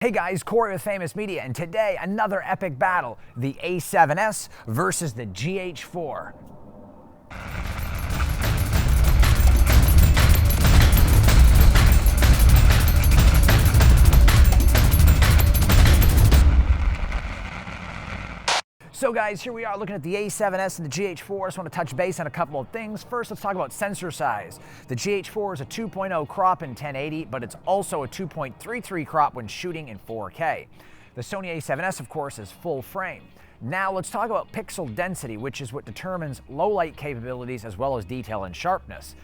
Hey guys, Corey with Faymus Media, and today another epic battle, the A7s versus the GH4. So guys, here we are looking at the A7s and the GH4. I just want to touch base on a couple of things. First, let's talk about sensor size. The GH4 is a 2.0 crop in 1080, but it's also a 2.33 crop when shooting in 4K. The Sony A7s, of course, is full frame. Now let's talk about pixel density, which is what determines low light capabilities as well as detail and sharpness.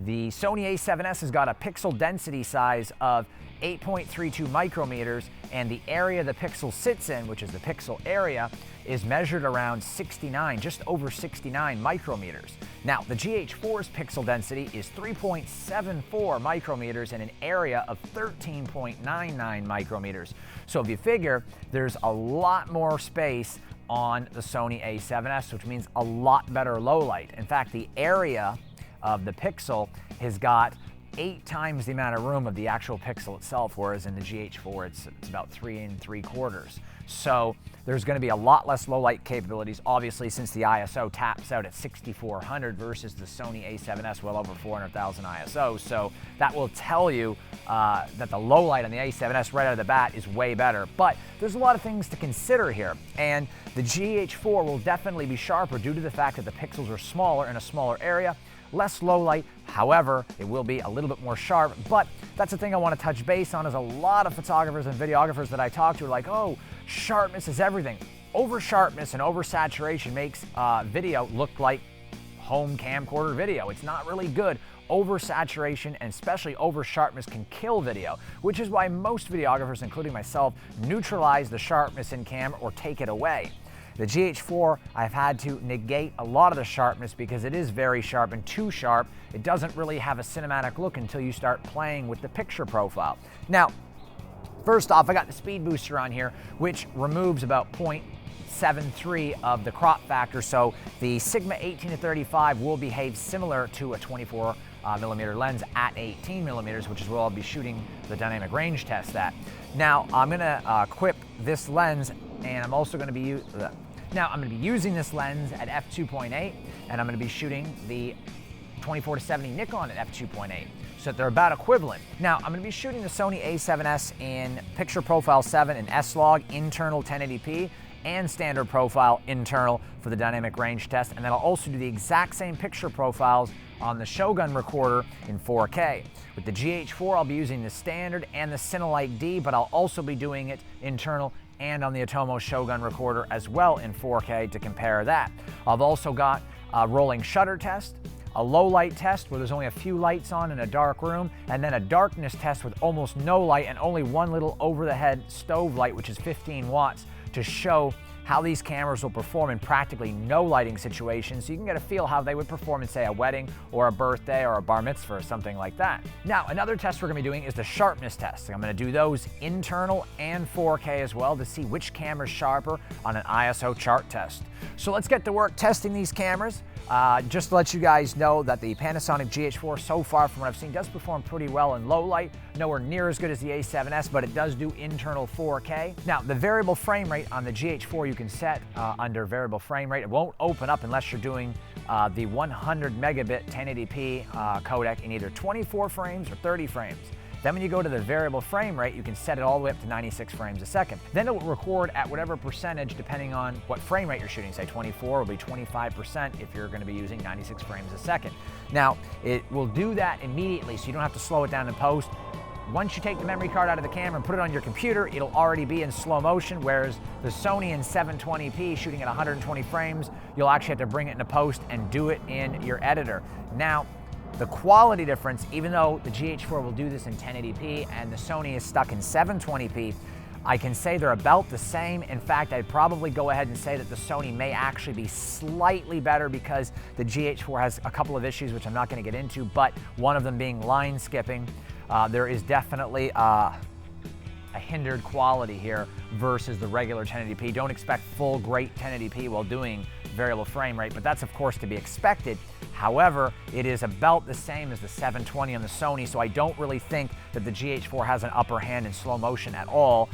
The Sony A7s has got a pixel density size of 8.32 micrometers, and the area the pixel sits in, which is the pixel area, is measured around 69, just over 69 micrometers. Now, the GH4's pixel density is 3.74 micrometers and an area of 13.99 micrometers. So if you figure, there's a lot more space on the Sony A7s, which means a lot better low light. In fact, the area of the pixel has got 8 times the amount of room of the actual pixel itself, whereas in the GH4 it's about 3 3/4. So there's going to be a lot less low light capabilities, obviously, since the ISO taps out at 6400 versus the Sony A7s well over 400,000 ISO. So that will tell you that the low light on the A7s right out of the bat is way better. But there's a lot of things to consider here, and the GH4 will definitely be sharper due to the fact that the pixels are smaller in a smaller area. Less low light, however, it will be a little bit more sharp, but that's the thing I want to touch base on. Is a lot of photographers and videographers that I talk to are like, oh, sharpness is everything. Over sharpness and over saturation makes video look like home camcorder video. It's not really good. Over saturation and especially over sharpness can kill video, which is why most videographers, including myself, neutralize the sharpness in camera or take it away. The GH4, I've had to negate a lot of the sharpness because it is very sharp and too sharp. It doesn't really have a cinematic look until you start playing with the picture profile. Now, first off, I got the speed booster on here, which removes about 0.73 of the crop factor. So the Sigma 18-35 will behave similar to a 24 millimeter lens at 18 millimeters, which is where I'll be shooting the dynamic range test at. Now, I'm gonna equip this lens, and I'm also gonna be using this lens at f2.8, and I'm going to be shooting the 24-70 Nikon at f2.8, so they're about equivalent. Now, I'm going to be shooting the Sony A7s in picture profile 7 and S-Log, internal 1080p, and standard profile internal for the dynamic range test, and then I'll also do the exact same picture profiles on the Shogun recorder in 4K. With the GH4, I'll be using the standard and the Cinelite D, but I'll also be doing it internal and on the Atomo Shogun recorder as well in 4K to compare that. I've also got a rolling shutter test, a low light test where there's only a few lights on in a dark room, and then a darkness test with almost no light and only one little over the head stove light, which is 15 watts, to show how these cameras will perform in practically no lighting situations, so you can get a feel how they would perform in, say, a wedding or a birthday or a bar mitzvah or something like that. Now, another test we're going to be doing is the sharpness test. I'm going to do those internal and 4K as well to see which camera is sharper on an ISO chart test. So let's get to work testing these cameras. Just to let you guys know that the Panasonic GH4, so far from what I've seen, does perform pretty well in low light. Nowhere near as good as the A7s, but it does do internal 4K. Now, the variable frame rate on the GH4 you can set under variable frame rate. It won't open up unless you're doing the 100 megabit 1080p codec in either 24 frames or 30 frames. Then when you go to the variable frame rate, you can set it all the way up to 96 frames a second. Then it will record at whatever percentage depending on what frame rate you're shooting. Say 24 will be 25% if you're going to be using 96 frames a second. Now, it will do that immediately, so you don't have to slow it down in post. Once you take the memory card out of the camera and put it on your computer, it'll already be in slow motion, whereas the Sony in 720p shooting at 120 frames, you'll actually have to bring it into post and do it in your editor. Now, the quality difference, even though the GH4 will do this in 1080p and the Sony is stuck in 720p, I can say they're about the same. In fact, I'd probably go ahead and say that the Sony may actually be slightly better because the GH4 has a couple of issues which I'm not going to get into, but one of them being line skipping. There is definitely a hindered quality here versus the regular 1080p. Don't expect full great 1080p while doing variable frame rate, but that's of course to be expected. However, it is about the same as the 720 on the Sony, so I don't really think that the GH4 has an upper hand in slow motion at all.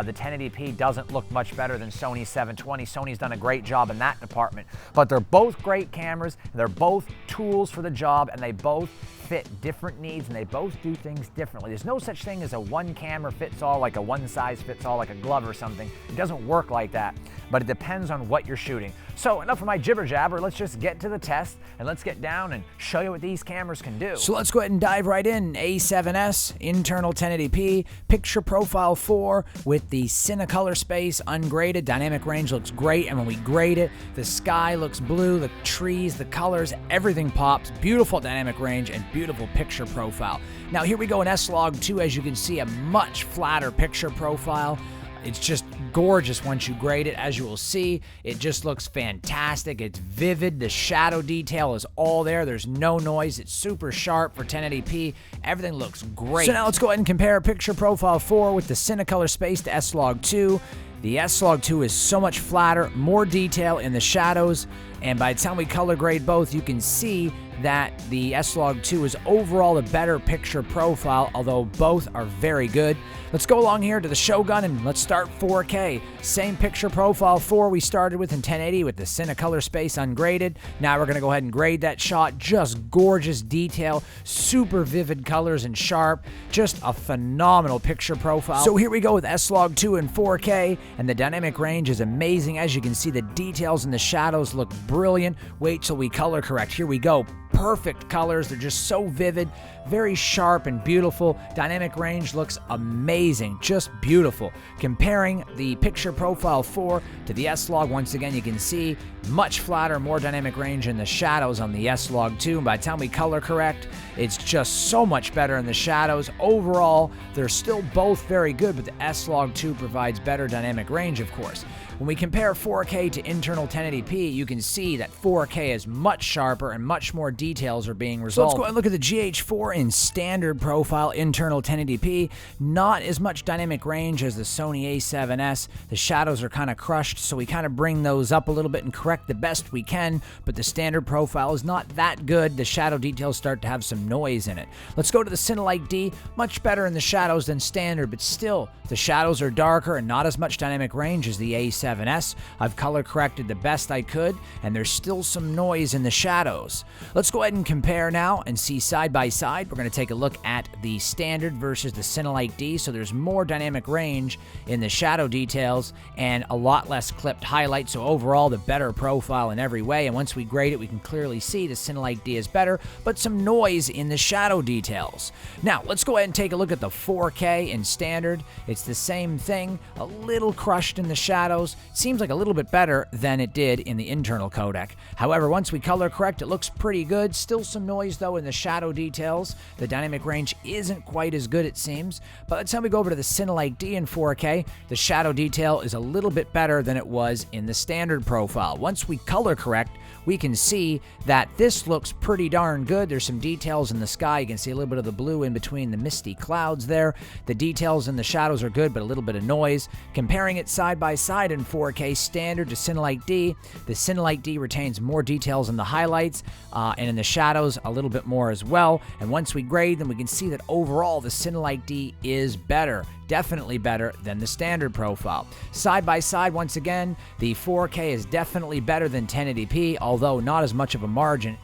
The 1080p doesn't look much better than Sony's 720. Sony's done a great job in that department, but they're both great cameras, they're both tools for the job, and they both fit different needs, and they both do things differently. There's no such thing as a one camera fits all, like a one size fits all, like a glove or something. It doesn't work like that, but it depends on what you're shooting. So enough of my jibber jabber, let's just get to the test and let's get down and show you what these cameras can do. So let's go ahead and dive right in. A7S, internal 1080p, picture profile 4 with the Cinecolor space ungraded. Dynamic range looks great, and when we grade it, the sky looks blue, the trees, the colors, everything pops. Beautiful dynamic range and beautiful picture profile. Now here we go in S-Log 2, as you can see, a much flatter picture profile. It's just gorgeous once you grade it. As you will see, it just looks fantastic. It's vivid. The shadow detail is all there. There's no noise. It's super sharp for 1080p. Everything looks great. So now let's go ahead and compare picture profile 4 with the Cinecolor space to S-Log 2. The S-Log 2 is so much flatter, more detail in the shadows, and by the time we color grade both, you can see that the S-Log 2 is overall the better picture profile, although both are very good. Let's go along here to the Shogun and let's start 4K. Same picture profile 4 we started with in 1080 with the Cinecolor space ungraded. Now we're going to go ahead and grade that shot. Just gorgeous detail, super vivid colors and sharp, just a phenomenal picture profile. So here we go with S-Log 2 in 4K, and the dynamic range is amazing. As you can see, the details in the shadows look brilliant. Wait till we color correct. Here we go. Perfect colors. They're just so vivid, very sharp and beautiful. Dynamic range looks amazing, just beautiful. Comparing the picture profile 4 to the S-Log, once again, you can see much flatter, more dynamic range in the shadows on the S-Log 2. And by the time we color correct, it's just so much better in the shadows. Overall, they're still both very good, but the S-Log 2 provides better dynamic range, of course. When we compare 4K to internal 1080p, you can see that 4K is much sharper and much more details are being resolved. So let's go ahead and look at the GH4 in standard profile internal 1080p. Not as much dynamic range as the Sony A7s. The shadows are kind of crushed, so we kind of bring those up a little bit and correct the best we can, but the standard profile is not that good. The shadow details start to have some noise in it. Let's go to the Cinelight D. Much better in the shadows than standard, but still, the shadows are darker and not as much dynamic range as the A7s. I've color corrected the best I could, and there's still some noise in the shadows. Let's go ahead and compare now and see side by side. We're going to take a look at the standard versus the Cinelight D. So there's more dynamic range in the shadow details and a lot less clipped highlights. So overall, the better profile in every way. And once we grade it, we can clearly see the Cinelight D is better, but some noise in the shadow details. Now, let's go ahead and take a look at the 4K in standard. It's the same thing, a little crushed in the shadows. Seems like a little bit better than it did in the internal codec. However, once we color correct, it looks pretty good. Still some noise, though, in the shadow details. The dynamic range isn't quite as good, it seems. By the time we go over to the Cinelight D in 4K, the shadow detail is a little bit better than it was in the standard profile. Once we color correct, we can see that this looks pretty darn good. There's some details in the sky. You can see a little bit of the blue in between the misty clouds there. The details in the shadows are good, but a little bit of noise. Comparing it side by side in 4K standard to Cinelight D, the Cinelight D retains more details in the highlights and in the shadows a little bit more as well. And once we grade them, we can see that overall the Cinelight D is better. Definitely better than the standard profile. Side by side, once again, the 4K is definitely better than 1080p, although not as much of a margin.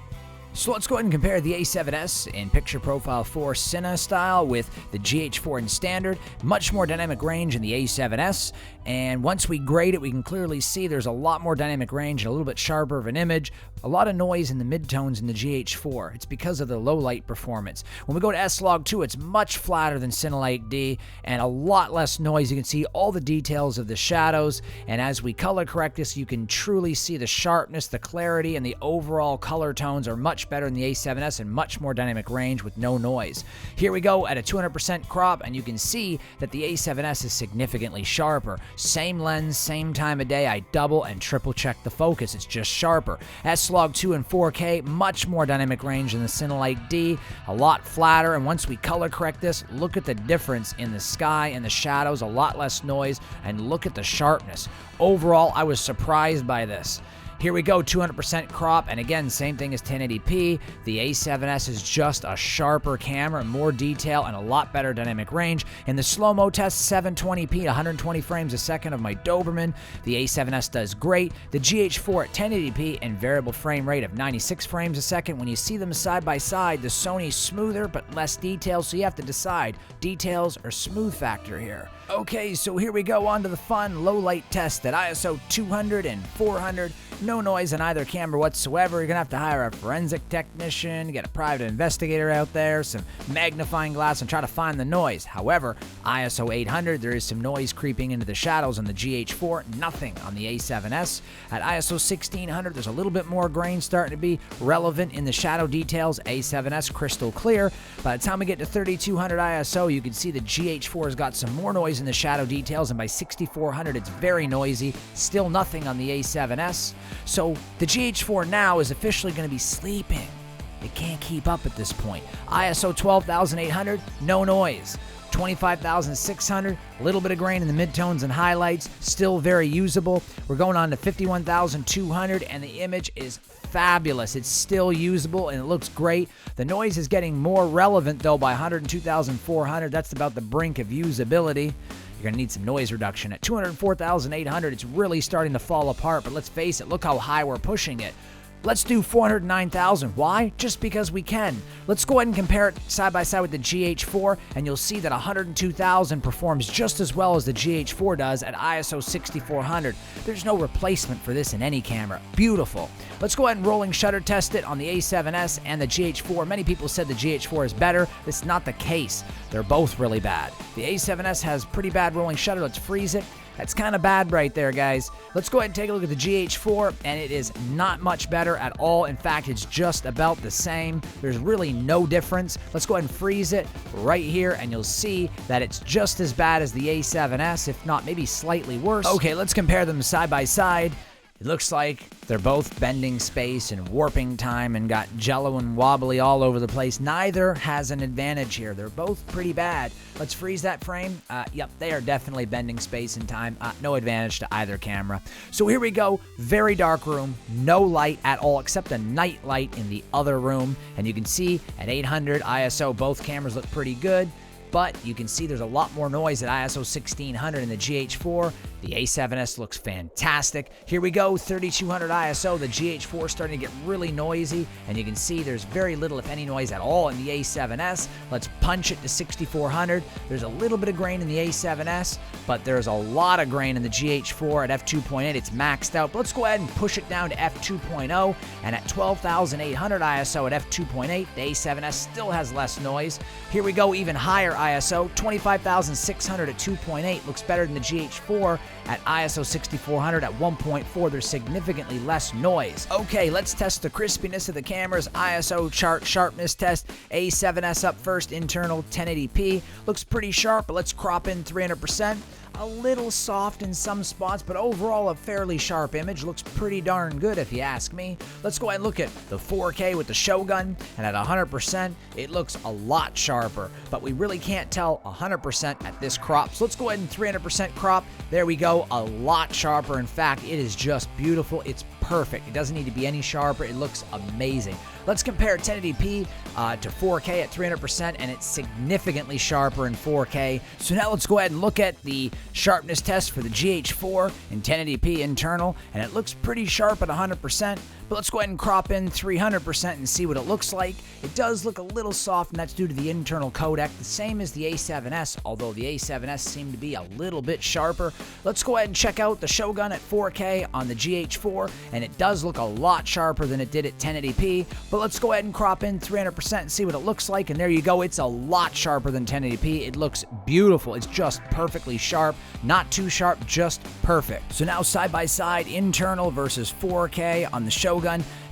So let's go ahead and compare the A7s in picture profile 4 Cine style with the GH4 in standard. Much more dynamic range in the A7s, and once we grade it, we can clearly see there's a lot more dynamic range and a little bit sharper of an image. A lot of noise in the midtones in the GH4. It's because of the low light performance. When we go to S-Log 2, it's much flatter than Cinelight D and a lot less noise. You can see all the details of the shadows, and as we color correct this, you can truly see the sharpness, the clarity, and the overall color tones are much better in the A7s and much more dynamic range with no noise. Here we go at a 200% crop, and you can see that the A7s is significantly sharper. Same lens, same time of day. I double and triple check the focus. It's just sharper. S-Log 2 in 4K, much more dynamic range than the Cinelight D, a lot flatter, and once we color correct this, look at the difference in the sky and the shadows, a lot less noise, and look at the sharpness. Overall, I was surprised by this. Here we go, 200% crop, and again, same thing as 1080p. The A7S is just a sharper camera, more detail, and a lot better dynamic range. In the slow-mo test, 720p, 120 frames a second of my Doberman. The A7S does great. The GH4 at 1080p and variable frame rate of 96 frames a second. When you see them side by side, the Sony's smoother but less details, so you have to decide details or smooth factor here. Okay, so here we go on to the fun low-light test at ISO 200 and 400. No noise on either camera whatsoever. You're going to have to hire a forensic technician, get a private investigator out there, some magnifying glass, and try to find the noise. However, ISO 800, there is some noise creeping into the shadows on the GH4, nothing on the A7S. At ISO 1600, there's a little bit more grain starting to be relevant in the shadow details. A7S crystal clear. By the time we get to 3200 ISO, you can see the GH4 has got some more noise in the shadow details, and by 6400, it's very noisy. Still nothing on the A7S. So the GH4 now is officially going to be sleeping. It can't keep up at this point. ISO 12800, no noise. 25,600, a little bit of grain in the midtones and highlights, still very usable. We're going on to 51,200, and the image is fabulous. It's still usable, and it looks great. The noise is getting more relevant, though, by 102,400. That's about the brink of usability. You're going to need some noise reduction. At 204,800, it's really starting to fall apart, but let's face it, look how high we're pushing it. Let's do 409,000. Why? Just because we can. Let's go ahead and compare it side by side with the GH4, and you'll see that 102,000 performs just as well as the GH4 does at ISO 6400. There's no replacement for this in any camera. Beautiful. Let's go ahead and rolling shutter test it on the A7S and the GH4. Many people said the GH4 is better. That's not the case. They're both really bad. The A7S has pretty bad rolling shutter. Let's freeze it. That's kind of bad right there, guys. Let's go ahead and take a look at the GH4, and it is not much better at all. In fact, it's just about the same. There's really no difference. Let's go ahead and freeze it right here, and you'll see that it's just as bad as the A7S, if not maybe slightly worse. Okay, let's compare them side by side. It looks like they're both bending space and warping time and got jello and wobbly all over the place. Neither has an advantage here. They're both pretty bad. Let's freeze that frame. Yep, they are definitely bending space and time. No advantage to either camera. So here we go. Very dark room. No light at all except a night light in the other room. And you can see at 800 ISO, both cameras look pretty good. But you can see there's a lot more noise at ISO 1600 in the GH4. The A7S looks fantastic. Here we go, 3200 ISO. The GH4 is starting to get really noisy, and you can see there's very little, if any, noise at all in the A7S. Let's punch it to 6400. There's a little bit of grain in the A7S, but there's a lot of grain in the GH4 at f2.8. It's maxed out. But let's go ahead and push it down to f2.0, and at 12,800 ISO at f2.8, the A7S still has less noise. Here we go, even higher ISO, 25,600 at 2.8 looks better than the GH4 at ISO 6400 at 1.4. There's significantly less noise. Okay, let's test the crispiness of the cameras. ISO chart sharpness test. A7S up first, internal 1080p. Looks pretty sharp, but let's crop in 300%. A little soft in some spots, but overall a fairly sharp image. Looks pretty darn good if you ask me. Let's go ahead and look at the 4K with the Shogun, and at 100%, it looks a lot sharper, but we really can't tell 100% at this crop. So let's go ahead and 300% crop. There we go, a lot sharper. In fact, it is just beautiful. It's perfect. It doesn't need to be any sharper. It looks amazing. Let's compare 1080p to 4K at 300%, and it's significantly sharper in 4K. So now let's go ahead and look at the sharpness test for the GH4 in 1080p internal, and it looks pretty sharp at 100%. But let's go ahead and crop in 300% and see what it looks like. It does look a little soft, and that's due to the internal codec, the same as the A7S, although the A7S seemed to be a little bit sharper. Let's go ahead and check out the Shogun at 4K on the GH4, and it does look a lot sharper than it did at 1080p. But let's go ahead and crop in 300% and see what it looks like, and there you go. It's a lot sharper than 1080p. It looks beautiful. It's just perfectly sharp. Not too sharp, just perfect. So now side by side, internal versus 4K on the Shogun.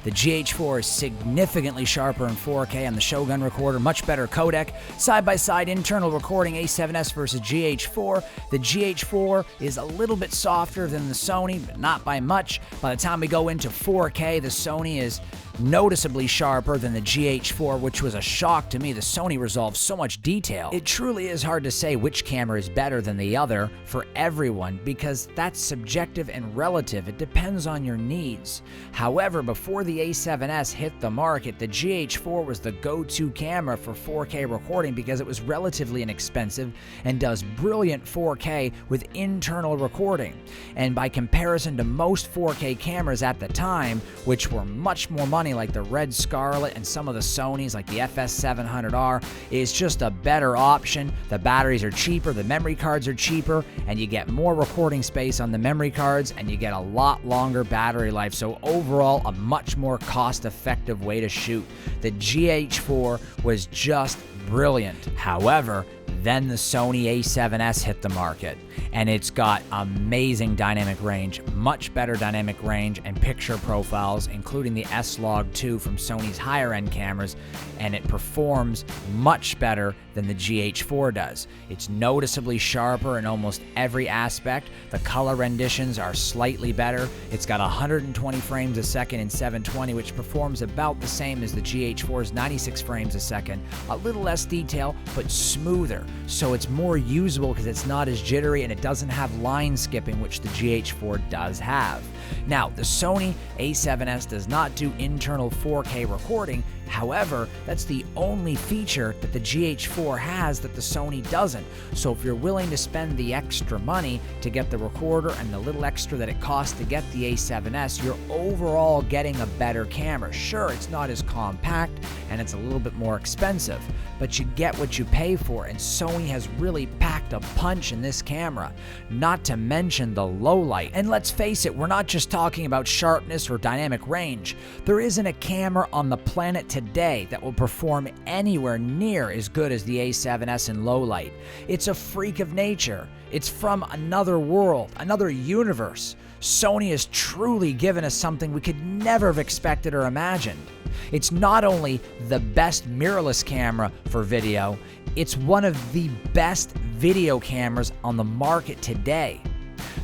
The GH4 is significantly sharper in 4K on the Shogun recorder, much better codec. Side-by-side internal recording A7S versus GH4. The GH4 is a little bit softer than the Sony, but not by much. By the time we go into 4K, the Sony is noticeably sharper than the GH4, which was a shock to me. The Sony resolves so much detail. It truly is hard to say which camera is better than the other for everyone because that's subjective and relative. It depends on your needs. However, before the A7S hit the market, the GH4 was the go-to camera for 4K recording because it was relatively inexpensive and does brilliant 4K with internal recording. And by comparison to most 4K cameras at the time, which were much more money, like the Red Scarlet and some of the Sonys like the FS700R, is just a better option. The batteries are cheaper, the memory cards are cheaper, and you get more recording space on the memory cards, and you get a lot longer battery life. So overall, a much more cost-effective way to shoot. The GH4 was just brilliant. However, then the Sony A7S hit the market, and it's got amazing dynamic range, much better dynamic range and picture profiles, including the S-Log2 from Sony's higher-end cameras, and it performs much better than the GH4 does. It's noticeably sharper in almost every aspect. The color renditions are slightly better. It's got 120 frames a second in 720, which performs about the same as the GH4's 96 frames a second. A little less detail, but smoother. So it's more usable because it's not as jittery and it doesn't have line skipping, which the GH4 does have. Now, the Sony A7S does not do internal 4K recording. However, that's the only feature that the GH4 has that the Sony doesn't. So if you're willing to spend the extra money to get the recorder and the little extra that it costs to get the A7S, you're overall getting a better camera. Sure, it's not as compact and it's a little bit more expensive, but you get what you pay for, and Sony has really packed a punch in this camera, not to mention the low light. And let's face it, we're not just talking about sharpness or dynamic range. There isn't a camera on the planet today that will perform anywhere near as good as the A7S in low light. It's a freak of nature. It's from another world, another universe. Sony has truly given us something we could never have expected or imagined. It's not only the best mirrorless camera for video, it's one of the best video cameras on the market today.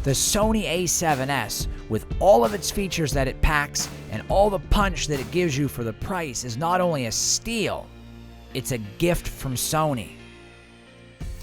The Sony A7S, with all of its features that it packs and all the punch that it gives you for the price, is not only a steal, it's a gift from Sony.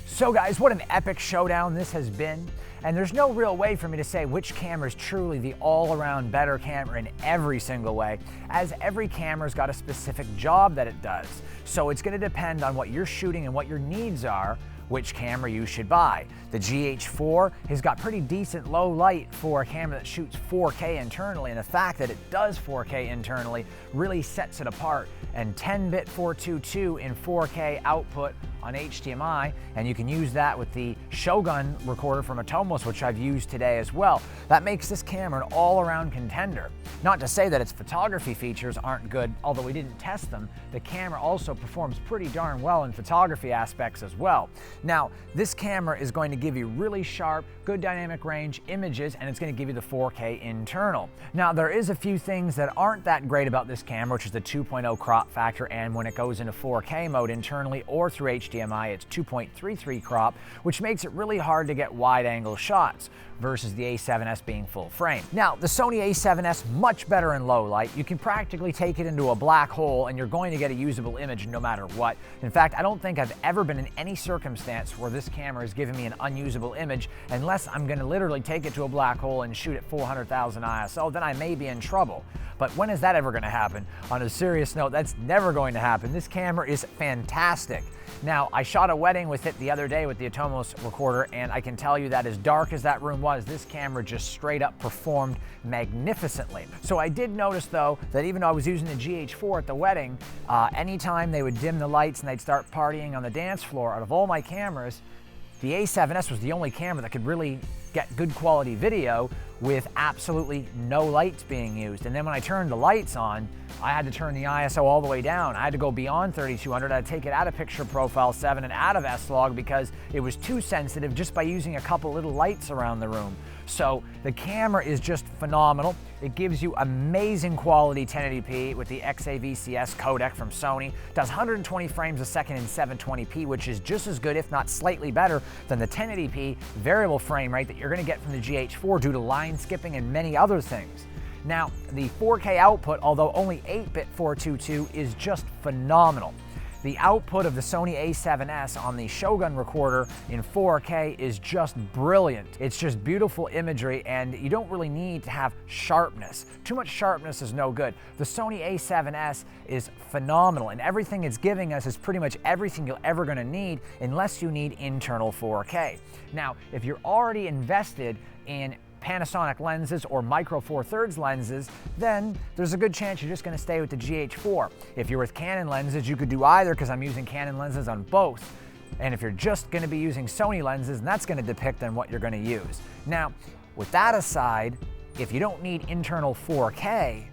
So guys, what an epic showdown this has been. And there's no real way for me to say which camera is truly the all-around better camera in every single way, as every camera's got a specific job that it does. So it's going to depend on what you're shooting and what your needs are, which camera you should buy. The GH4 has got pretty decent low light for a camera that shoots 4K internally, and the fact that it does 4K internally really sets it apart. And 10-bit 422 in 4K output on HDMI, and you can use that with the Shogun recorder from Atomos, which I've used today as well. That makes this camera an all-around contender. Not to say that its photography features aren't good, although we didn't test them. The camera also performs pretty darn well in photography aspects as well. Now, this camera is going to give you really sharp, good dynamic range images, and it's going to give you the 4K internal. Now, there is a few things that aren't that great about this camera, which is the 2.0 crop factor, and when it goes into 4K mode internally or through HDMI, it's 2.33 crop, which makes it really hard to get wide-angle shots versus the A7S being full frame. Now, the Sony A7S, much better in low light. You can practically take it into a black hole and you're going to get a usable image no matter what. In fact, I don't think I've ever been in any circumstance where this camera is giving me an unusable image, unless I'm going to literally take it to a black hole and shoot at 400,000 ISO, then I may be in trouble. But when is that ever going to happen? On a serious note, that's never going to happen. This camera is fantastic. Now, I shot a wedding with it the other day with the Atomos recorder, and I can tell you that as dark as that room was, this camera just straight up performed magnificently. So I did notice though, that even though I was using the GH4 at the wedding, anytime they would dim the lights and they'd start partying on the dance floor, out of all my cameras, the A7S was the only camera that could really get good quality video with absolutely no lights being used. And then when I turned the lights on, I had to turn the ISO all the way down. I had to go beyond 3200. I had to take it out of Picture Profile 7 and out of S-Log because it was too sensitive just by using a couple little lights around the room. So the camera is just phenomenal. It gives you amazing quality 1080p with the XAVCS codec from Sony. Does 120 frames a second in 720p, which is just as good, if not slightly better, than the 1080p variable frame rate that you're going to get from the GH4 due to line skipping and many other things. Now, the 4K output, although only 8-bit 422, is just phenomenal. The output of the Sony A7s on the Shogun recorder in 4K is just brilliant. It's just beautiful imagery, and you don't really need to have sharpness. Too much sharpness is no good. The Sony A7s is phenomenal, and everything it's giving us is pretty much everything you're ever going to need, unless you need internal 4K. Now, if you're already invested in Panasonic lenses or micro four thirds lenses, then there's a good chance you're just going to stay with the GH4. If you're with Canon lenses, you could do either, because I'm using Canon lenses on both. And if you're just going to be using Sony lenses, and that's going to depict on what you're going to use. Now, with that aside, if you don't need internal 4K,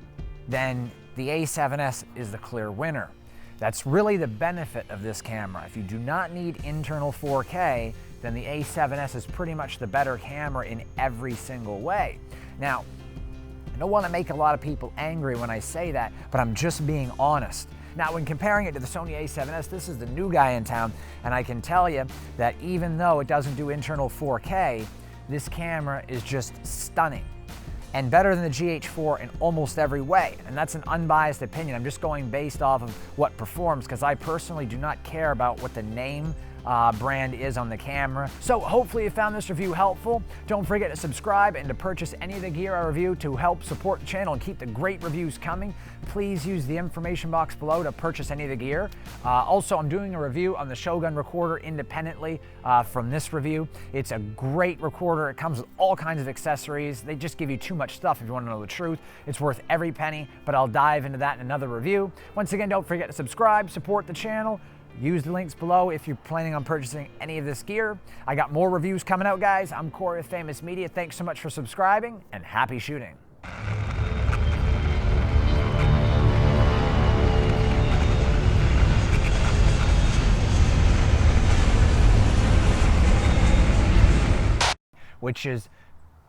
then the A7s is the clear winner. That's really the benefit of this camera. If you do not need internal 4K, then the A7s is pretty much the better camera in every single way. Now, I don't want to make a lot of people angry when I say that, but I'm just being honest. Now, when comparing it to the Sony A7s, this is the new guy in town, and I can tell you that even though it doesn't do internal 4K, this camera is just stunning and better than the GH4 in almost every way. And that's an unbiased opinion. I'm just going based off of what performs, because I personally do not care about what the name brand is on the camera. So hopefully you found this review helpful. Don't forget to subscribe and to purchase any of the gear I review to help support the channel and keep the great reviews coming. Please use the information box below to purchase any of the gear. Also, I'm doing a review on the Shogun recorder independently from this review. It's a great recorder. It comes with all kinds of accessories. They just give you too much stuff if you want to know the truth. It's worth every penny, but I'll dive into that in another review. Once again, don't forget to subscribe, support the channel. Use the links below if you're planning on purchasing any of this gear. I got more reviews coming out, guys. I'm Corey with Faymus Media. Thanks so much for subscribing, and happy shooting. Which is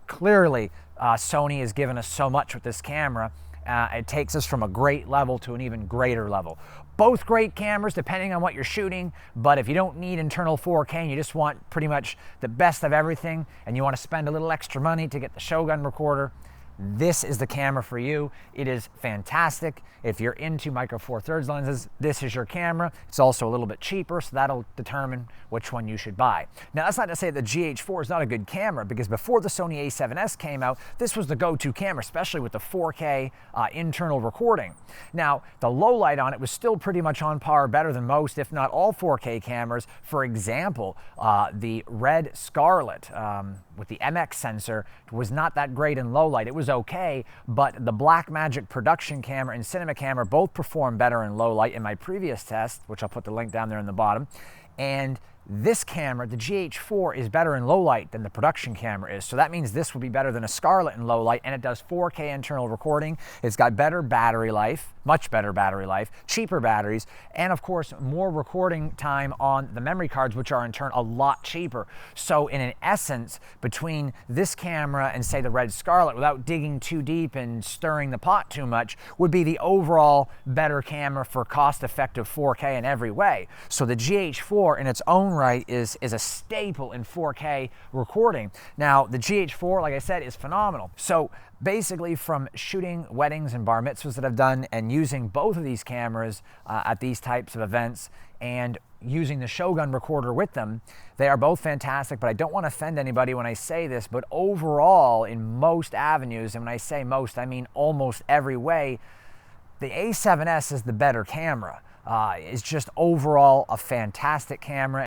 clearly Sony has given us so much with this camera. It takes us from a great level to an even greater level. Both great cameras depending on what you're shooting, but if you don't need internal 4K and you just want pretty much the best of everything and you want to spend a little extra money to get the Shogun recorder, this is the camera for you. It is fantastic. If you're into micro four thirds lenses, this is your camera. It's also a little bit cheaper, so that'll determine which one you should buy. Now, that's not to say the GH4 is not a good camera, because before the Sony A7s came out, this was the go-to camera, especially with the 4K internal recording. Now, the low light on it was still pretty much on par, better than most, if not all 4K cameras. For example, the Red Scarlet with the MX sensor was not that great in low light. It was okay, but the Blackmagic production camera and cinema camera both perform better in low light in my previous test, which I'll put the link down there in the bottom. And this camera, the GH4, is better in low light than the production camera is. So that means this will be better than a Scarlet in low light, and it does 4K internal recording. It's got better battery life, much better battery life, cheaper batteries, and of course, more recording time on the memory cards, which are in turn a lot cheaper. So in an essence, between this camera and say the Red Scarlet, without digging too deep and stirring the pot too much, would be the overall better camera for cost-effective 4K in every way. So the GH4 in its own right is a staple in 4K recording. Now, the GH4, like I said, is phenomenal. So basically, from shooting weddings and bar mitzvahs that I've done and using both of these cameras at these types of events and using the Shogun recorder with them, they are both fantastic, but I don't want to offend anybody when I say this, but overall, in most avenues, and when I say most, I mean almost every way, the A7s is the better camera. It's just overall a fantastic camera.